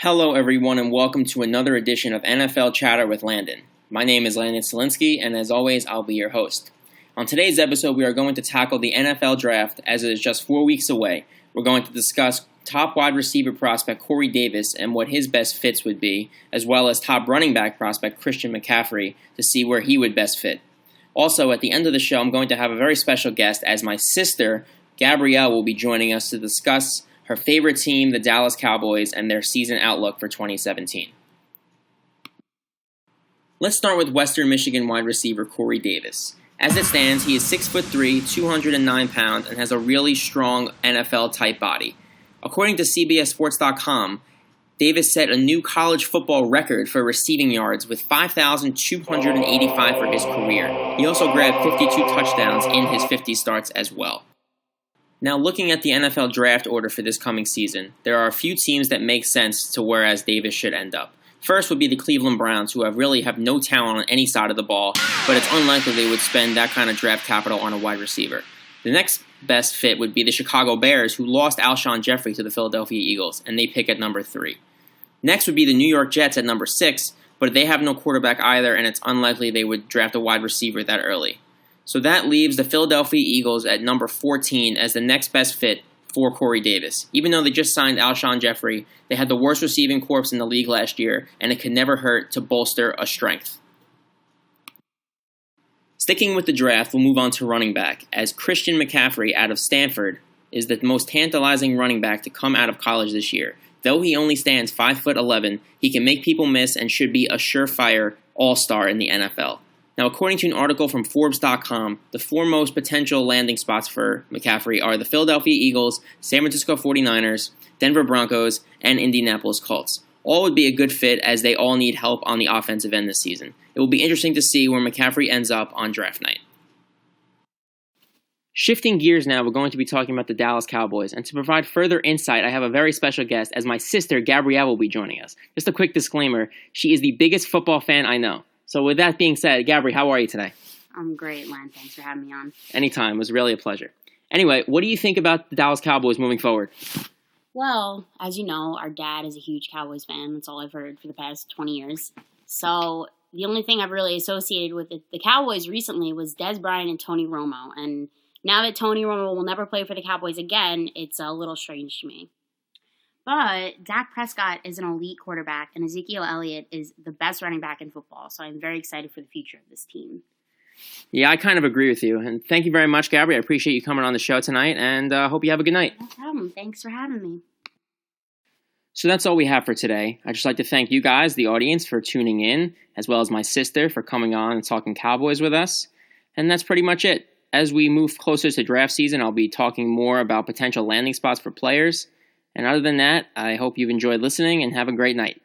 Hello, everyone, and welcome to another edition of NFL Chatter with Landon. My name is Landon Selinsky, and as always, I'll be your host. On today's episode, we are going to tackle the NFL Draft as it is just 4 weeks away. We're going to discuss top wide receiver prospect Corey Davis and what his best fits would be, as well as top running back prospect Christian McCaffrey to see where he would best fit. Also, at the end of the show, I'm going to have a very special guest as my sister, Gabrielle, will be joining us to discuss her favorite team, the Dallas Cowboys, and their season outlook for 2017. Let's start with Western Michigan wide receiver Corey Davis. As it stands, he is 6'3", 209 pounds, and has a really strong NFL-type body. According to CBSSports.com, Davis set a new college football record for receiving yards with 5,285 for his career. He also grabbed 52 touchdowns in his 50 starts as well. Now, looking at the NFL draft order for this coming season, there are a few teams that make sense to whereas Davis should end up. First would be the Cleveland Browns, who really have no talent on any side of the ball, but it's unlikely they would spend that kind of draft capital on a wide receiver. The next best fit would be the Chicago Bears, who lost Alshon Jeffrey to the Philadelphia Eagles, and they pick at number 3. Next would be the New York Jets at number 6, but they have no quarterback either, and it's unlikely they would draft a wide receiver that early. So that leaves the Philadelphia Eagles at number 14 as the next best fit for Corey Davis. Even though they just signed Alshon Jeffrey, they had the worst receiving corps in the league last year, and it could never hurt to bolster a strength. Sticking with the draft, we'll move on to running back, as Christian McCaffrey out of Stanford is the most tantalizing running back to come out of college this year. Though he only stands 5'11", he can make people miss and should be a surefire all-star in the NFL. Now, according to an article from Forbes.com, the 4 most potential landing spots for McCaffrey are the Philadelphia Eagles, San Francisco 49ers, Denver Broncos, and Indianapolis Colts. All would be a good fit as they all need help on the offensive end this season. It will be interesting to see where McCaffrey ends up on draft night. Shifting gears now, we're going to be talking about the Dallas Cowboys, and to provide further insight, I have a very special guest as my sister, Gabrielle, will be joining us. Just a quick disclaimer, she is the biggest football fan I know. So with that being said, Gabri, how are you today? I'm great, Len. Thanks for having me on. Anytime. It was really a pleasure. Anyway, what do you think about the Dallas Cowboys moving forward? Well, as you know, our dad is a huge Cowboys fan. That's all I've heard for the past 20 years. So the only thing I've really associated with the Cowboys recently was Dez Bryant and Tony Romo. And now that Tony Romo will never play for the Cowboys again, it's a little strange to me. But Dak Prescott is an elite quarterback, and Ezekiel Elliott is the best running back in football. So I'm very excited for the future of this team. Yeah, I kind of agree with you. And thank you very much, Gabri. I appreciate you coming on the show tonight, and hope you have a good night. No problem. Thanks for having me. So that's all we have for today. I'd just like to thank you guys, the audience, for tuning in, as well as my sister for coming on and talking Cowboys with us. And that's pretty much it. As we move closer to draft season, I'll be talking more about potential landing spots for players. And other than that, I hope you've enjoyed listening and have a great night.